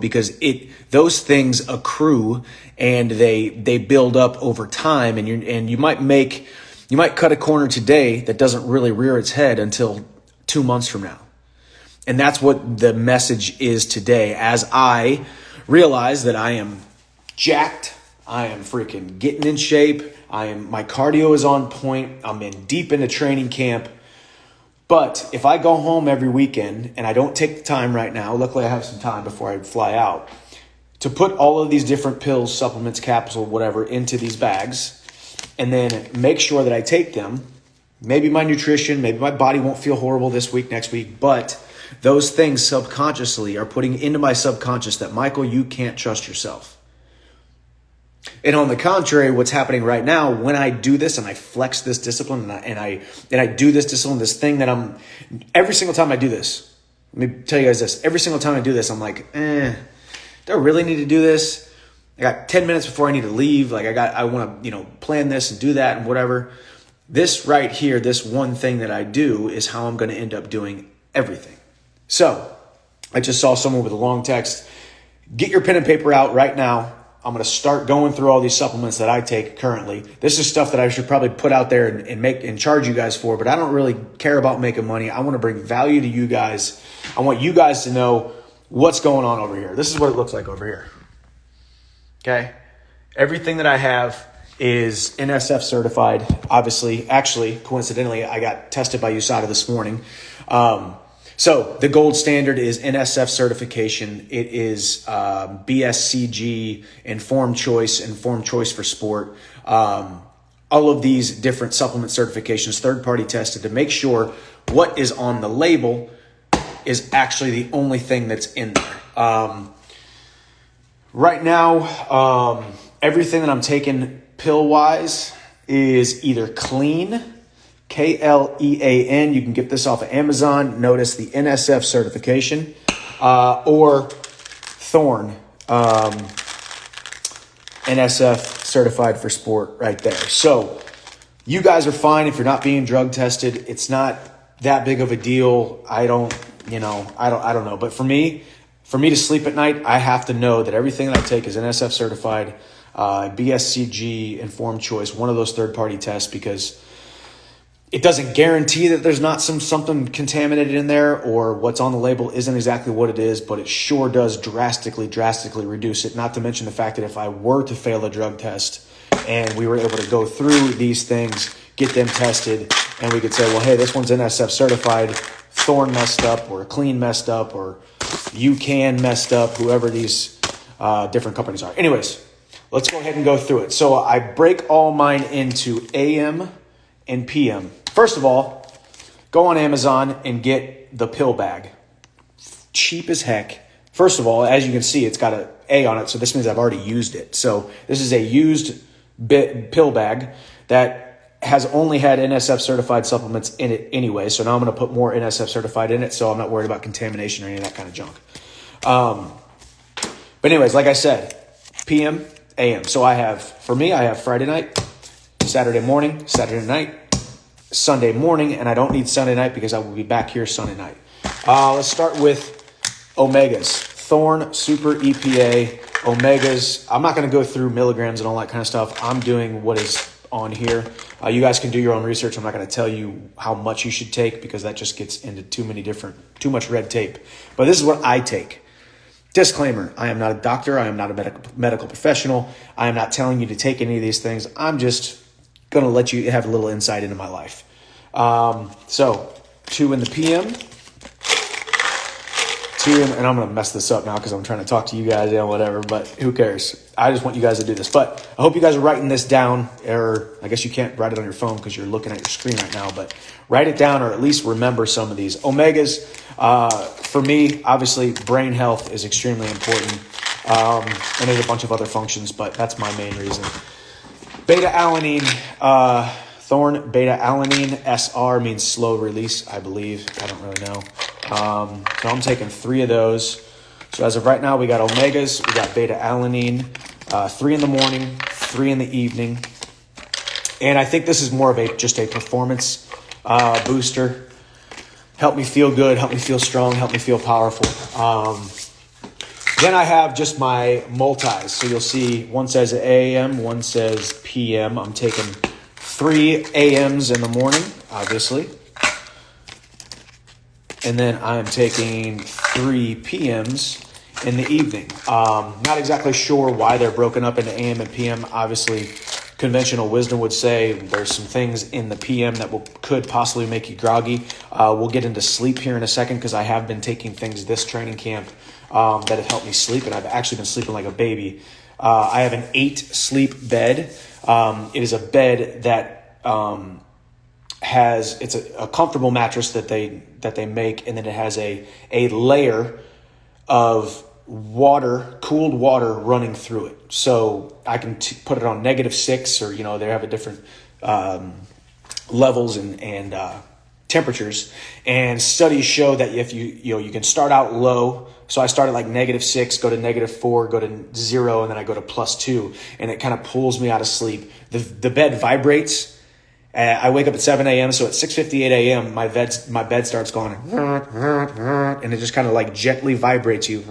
because those things accrue and they build up over time, and you might cut a corner today that doesn't really rear its head until 2 months from now. And that's what the message is today, as I realize that I am jacked, I am freaking getting in shape, my cardio is on point, I'm deep into training camp. But if I go home every weekend and I don't take the time right now, luckily I have some time before I fly out, to put all of these different pills, supplements, capsules, whatever, into these bags, and then make sure that I take them, maybe my nutrition, maybe my body won't feel horrible this week, next week, but those things subconsciously are putting into my subconscious that, Michael, you can't trust yourself. And on the contrary, what's happening right now, when I do this and I flex this discipline and I do this discipline, this thing that every single time I do this, let me tell you guys this, every single time I do this, I'm like, do I really need to do this? I got 10 minutes before I need to leave. Like I want to, plan this and do that and whatever. This right here, this one thing that I do is how I'm going to end up doing everything. So I just saw someone with a long text. Get your pen and paper out right now. I'm going to start going through all these supplements that I take currently. This is stuff that I should probably put out there and charge you guys for, but I don't really care about making money. I want to bring value to you guys. I want you guys to know what's going on over here. This is what it looks like over here. Okay. Everything that I have is NSF certified. Obviously, actually, coincidentally, I got tested by USADA this morning. So the gold standard is NSF certification. It is BSCG, informed choice for sport. All of these different supplement certifications, third-party tested to make sure what is on the label is actually the only thing that's in there. Right now, everything that I'm taking pill-wise is either clean, Klean. You can get this off of Amazon. Notice the NSF certification, or Thorn, NSF certified for sport right there. So you guys are fine if you're not being drug tested. It's not that big of a deal. I don't know. But for me to sleep at night, I have to know that everything that I take is NSF certified, BSCG, informed choice, one of those third-party tests, because it doesn't guarantee that there's not something contaminated in there, or what's on the label isn't exactly what it is, but it sure does drastically reduce it. Not to mention the fact that if I were to fail a drug test and we were able to go through these things, get them tested, and we could say, well, hey, this one's NSF certified, Thorn messed up, or Clean messed up, or UCAN messed up, whoever these different companies are. Anyways, let's go ahead and go through it. So I break all mine into AM and PM. First of all, go on Amazon and get the pill bag. Cheap as heck. First of all, as you can see, it's got an A on it, so this means I've already used it. So this is a used pill bag that has only had NSF certified supplements in it anyway. So now I'm going to put more NSF certified in it, so I'm not worried about contamination or any of that kind of junk. But anyways, like I said, PM, AM. So I have Friday night, Saturday morning, Saturday night, Sunday morning, and I don't need Sunday night because I will be back here Sunday night. Let's start with Omegas. Thorn, Super EPA, Omegas. I'm not going to go through milligrams and all that kind of stuff. I'm doing what is on here. You guys can do your own research. I'm not going to tell you how much you should take because that just gets into too much red tape. But this is what I take. Disclaimer, I am not a doctor. I am not a medical professional. I am not telling you to take any of these things. I'm just going to let you have a little insight into my life. So 2 in the PM. 2 in, and I'm going to mess this up now because I'm trying to talk to you guys and whatever, but who cares? I just want you guys to do this. But I hope you guys are writing this down, or I guess you can't write it on your phone because you're looking at your screen right now, but write it down or at least remember some of these. Omegas, for me, obviously brain health is extremely important. And there's a bunch of other functions, but that's my main reason. Beta-alanine, Thorn beta-alanine, SR means slow release, I believe. I don't really know. So I'm taking 3 of those. So as of right now, we got Omegas, we got beta-alanine, 3 in the morning, 3 in the evening. And I think this is more of just a performance booster. Help me feel good, help me feel strong, help me feel powerful. Then I have just my multis. So you'll see one says AM, one says PM. I'm taking 3 AMs in the morning, obviously. And then I'm taking 3 PMs in the evening. Not exactly sure why they're broken up into AM and PM. Obviously, conventional wisdom would say there's some things in the PM that could possibly make you groggy. We'll get into sleep here in a second because I have been taking things this training camp that have helped me sleep, and I've actually been sleeping like a baby. I have an 8 sleep bed. It is a bed that it's a comfortable mattress that they make, and then it has a layer of cooled water running through it. So I can put it on -6, or they have a different levels and temperatures. And studies show that if you can start out low. So I start at like -6, go to -4, go to 0, and then I go to +2, and it kind of pulls me out of sleep. The bed vibrates. I wake up at 7 a.m. So at 6:58 a.m. my bed starts going, and it just kind of like gently vibrates you,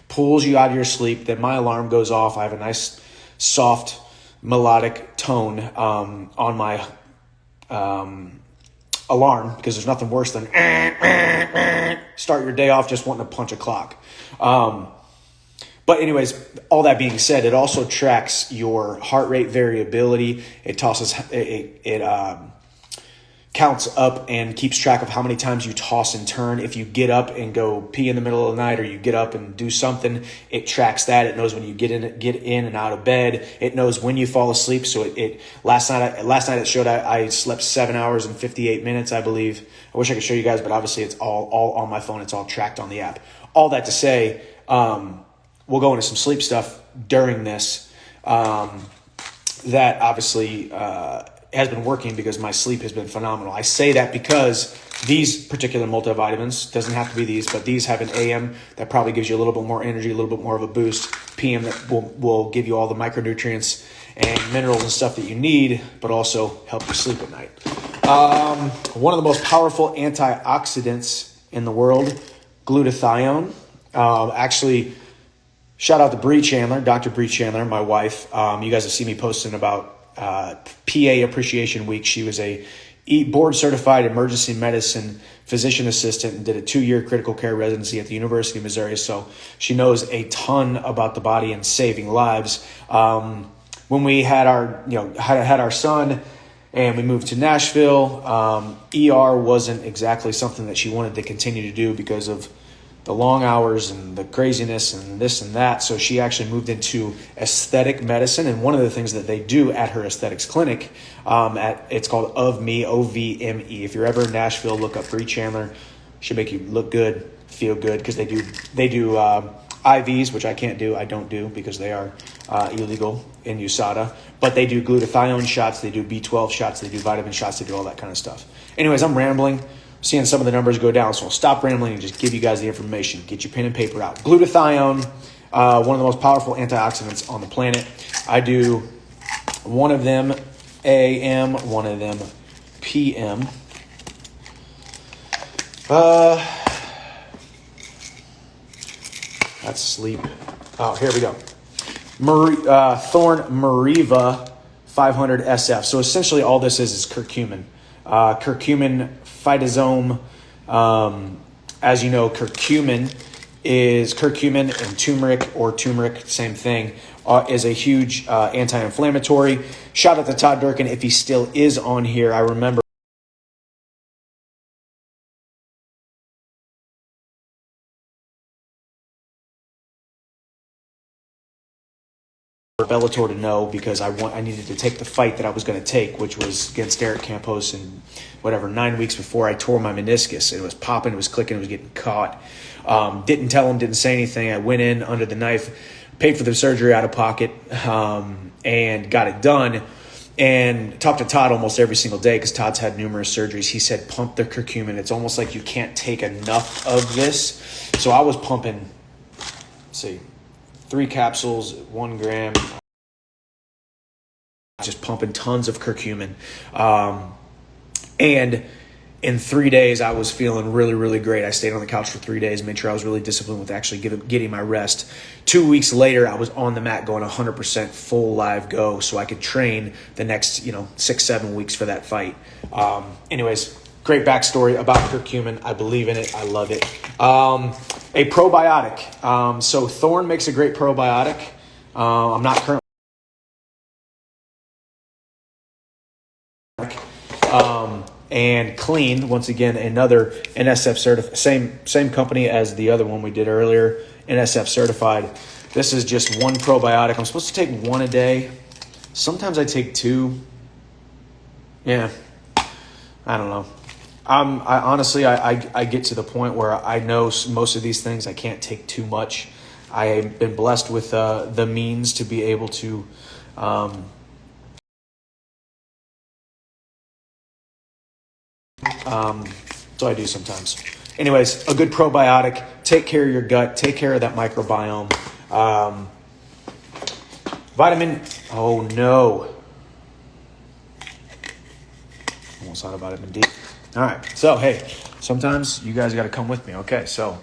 pulls you out of your sleep. Then my alarm goes off. I have a nice soft melodic tone on my alarm, because there's nothing worse than start your day off just wanting to punch a clock. But anyways, all that being said, it also tracks your heart rate variability. It counts up and keeps track of how many times you toss and turn. If you get up and go pee in the middle of the night, or you get up and do something, it tracks that. It knows when you get in and out of bed. It knows when you fall asleep. So last night it showed I slept 7 hours and 58 minutes, I believe. I wish I could show you guys, but obviously it's all on my phone. It's all tracked on the app. All that to say, we'll go into some sleep stuff during this that obviously has been working, because my sleep has been phenomenal. I say that because these particular multivitamins, doesn't have to be these, but these have an AM that probably gives you a little bit more energy, a little bit more of a boost. PM that will give you all the micronutrients and minerals and stuff that you need, but also help you sleep at night. One of the most powerful antioxidants in the world, glutathione. Actually, shout out to Bree Chandler, Dr. Bree Chandler, my wife. You guys have seen me posting about PA Appreciation Week. She was a board-certified emergency medicine physician assistant and did a 2-year critical care residency at the University of Missouri. So she knows a ton about the body and saving lives. When we had our son and we moved to Nashville, ER wasn't exactly something that she wanted to continue to do because of the long hours and the craziness and this and that. So she actually moved into aesthetic medicine. And one of the things that they do at her aesthetics clinic, it's called OVME, OVME. If you're ever in Nashville, look up Bree Chandler. Should make you look good, feel good, because they do IVs, which I can't do. I don't do because they are illegal in USADA. But they do glutathione shots, they do B12 shots, they do vitamin shots, they do all that kind of stuff. Anyways, I'm rambling. Seeing some of the numbers go down, so I'll stop rambling and just give you guys the information. Get your pen and paper out. Glutathione, one of the most powerful antioxidants on the planet. I do one of them AM, one of them PM. That's sleep. Oh, here we go. Thorn Mariva 500 SF. So essentially all this is curcumin. Curcumin phytosome. As you know, curcumin and turmeric, or turmeric, same thing, is a huge anti-inflammatory. Shout out to Todd Durkin if he still is on here. I remember Bellator to know, because I needed to take the fight that I was going to take, which was against Derek Campos, and 9 weeks before I tore my meniscus. It was popping, it was clicking, it was getting caught. Didn't tell him, didn't say anything. I went in under the knife, paid for the surgery out of pocket, and got it done. And talked to Todd almost every single day, because Todd's had numerous surgeries. He said, pump the curcumin. It's almost like you can't take enough of this. So I was pumping, 3 capsules, 1 gram, just pumping tons of curcumin. And in 3 days, I was feeling really, really great. I stayed on the couch for 3 days, made sure I was really disciplined with actually getting my rest. 2 weeks later, I was on the mat going 100% full live go so I could train the next, 6-7 weeks for that fight. Anyways, great backstory about curcumin. I believe in it. I love it. A probiotic. So Thorne makes a great probiotic. I'm not currently and Clean, once again, another NSF certified, same company as the other one we did earlier, NSF certified. This is just one probiotic. I'm supposed to take one a day. Sometimes I take two. Yeah, I don't know. I honestly get to the point where I know most of these things I can't take too much. I have been blessed with the means to be able to so I do sometimes. Anyways, a good probiotic. Take care of your gut. Take care of that microbiome. Vitamin. Oh no. Almost out of vitamin D. All right. So hey, sometimes you guys got to come with me. Okay. So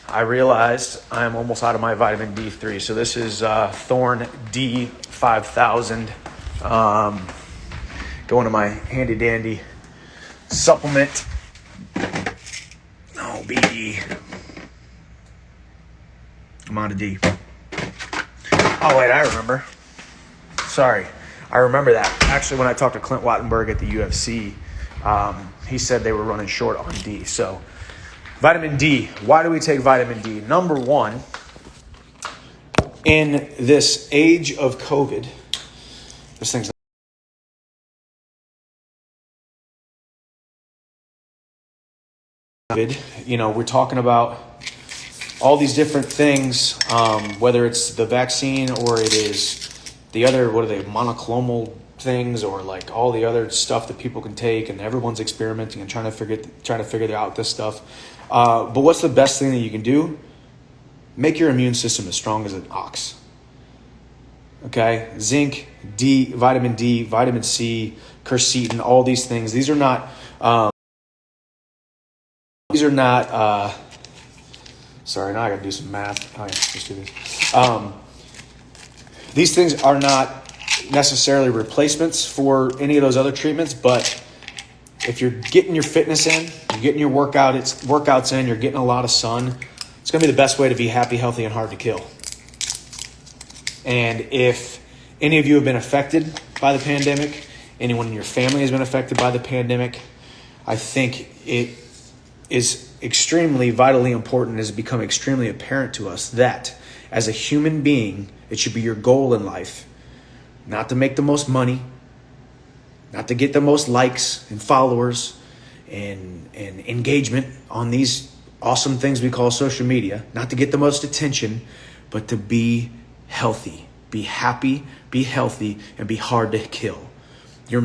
I realized I am almost out of my vitamin D3. So this is Thorne D5000. Going to my handy dandy supplement. Oh, BD. I'm on a D. Oh, wait, I remember. Sorry. I remember that. Actually, when I talked to Clint Wattenberg at the UFC, he said they were running short on D. So, vitamin D. Why do we take vitamin D? Number one, in this age of COVID, this thing's we're talking about all these different things, whether it's the vaccine or it is the other, what are they, monoclonal things, or like all the other stuff that people can take, and everyone's experimenting and trying to figure out this stuff. But what's the best thing that you can do? Make your immune system as strong as an ox. Okay, zinc, D, vitamin C, quercetin, all these things. These are not. Sorry, now I gotta do some math. Oh yeah, let's do this. These things are not necessarily replacements for any of those other treatments, but if you're getting your fitness in, you're getting your workouts in, you're getting a lot of sun, it's gonna be the best way to be happy, healthy, and hard to kill. And if any of you have been affected by the pandemic, anyone in your family has been affected by the pandemic, I think it is extremely vitally important, has become extremely apparent to us that as a human being, it should be your goal in life not to make the most money, not to get the most likes and followers and engagement on these awesome things we call social media, not to get the most attention, but to be healthy, be happy, be healthy, and be hard to kill. Your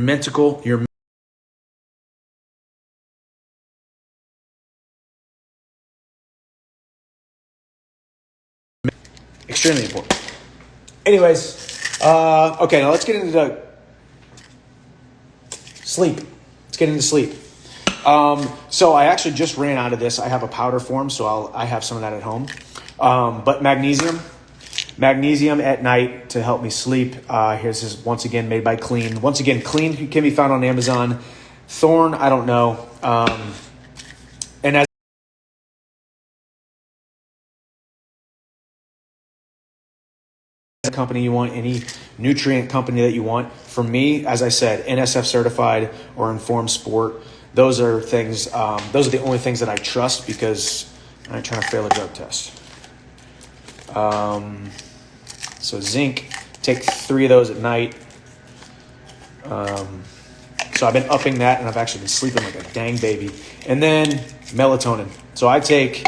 extremely important. Anyways, okay, now let's get into sleep. So I actually just ran out of this. I have a powder form, so I have some of that at home. But magnesium at night to help me sleep. Here's this, once again, made by Clean. Once again, Clean can be found on Amazon. Thorne, I don't know. And as a company you want, any nutrient company that you want, for me, as I said, NSF certified or Informed Sport, those are things, those are the only things that I trust because I'm trying to fail a drug test. So zinc, take 3 of those at night. So I've been upping that, and I've actually been sleeping like a dang baby. And then melatonin. So I take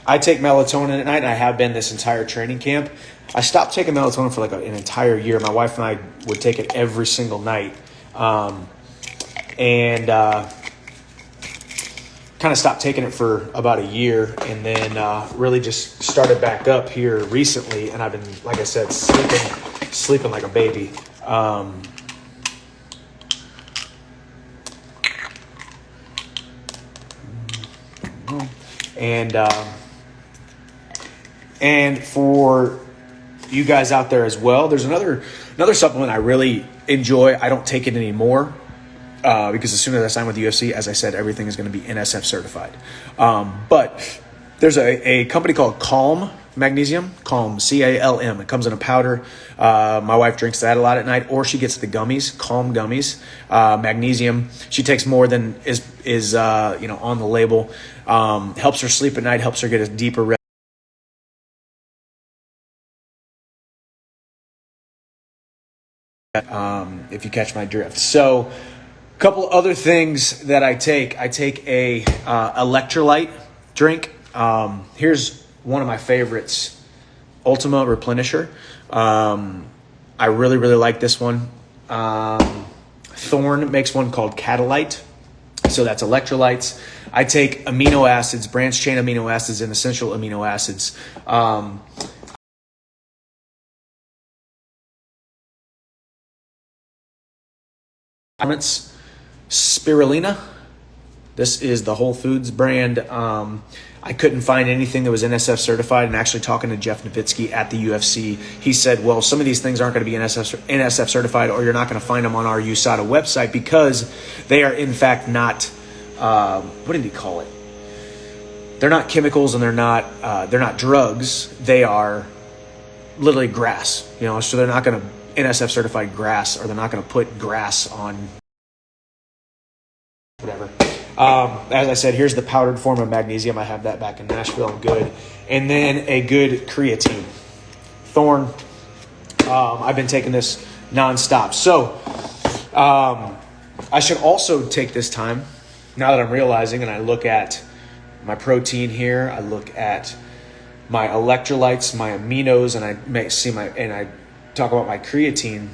melatonin at night, and I have been this entire training camp. I stopped taking melatonin for like an entire year. My wife and I would take it every single night. And kind of stopped taking it for about a year, and then really just started back up here recently. And I've been, like I said, sleeping like a baby. And for you guys out there as well, there's another supplement I really enjoy. I don't take it anymore because as soon as I sign with the UFC, as I said, everything is going to be NSF certified. But there's a company called Calm Magnesium, Calm, CALM. It comes in a powder. My wife drinks that a lot at night, or she gets the gummies, Calm gummies, magnesium. She takes more than is on the label. Helps her sleep at night, helps her get a deeper rest. If you catch my drift. So a couple other things that I take a electrolyte drink. Here's one of my favorites, Ultima Replenisher. I really like this one. Thorne makes one called Catalyte. So that's electrolytes. I take amino acids, branched chain amino acids, and essential amino acids. Spirulina. This is the Whole Foods brand. I couldn't find anything that was NSF certified, and actually talking to Jeff Nowitzki at the UFC, he said, well, some of these things aren't going to be NSF certified, or you're not going to find them on our USADA website because they are in fact not, what did he call it? They're not chemicals, and they're not drugs. They are literally grass, so they're not going to NSF certified grass, or they're not going to put grass on whatever. As I said, here's the powdered form of magnesium. I have that back in Nashville. I'm good. And then a good creatine. Thorne. I've been taking this nonstop. So I should also take this time, now that I'm realizing, and I look at my protein here, I look at my electrolytes, my aminos, and I talk about my creatine.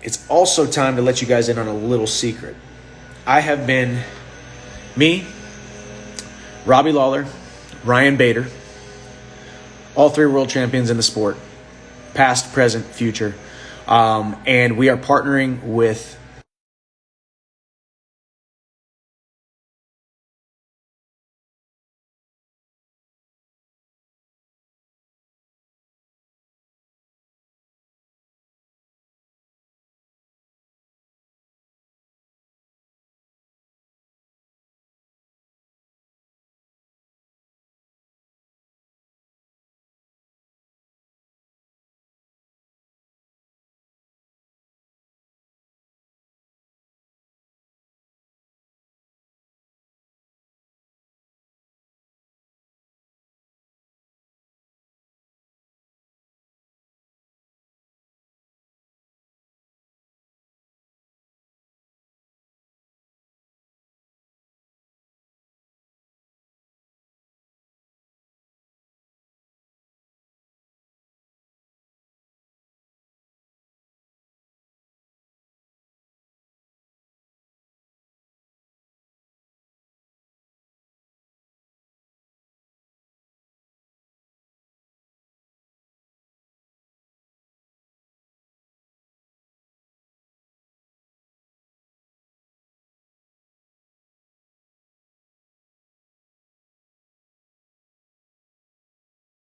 It's also time to let you guys in on a little secret. I have been me, Robbie Lawler, Ryan Bader, all three world champions in the sport, past, present, future. And we are partnering with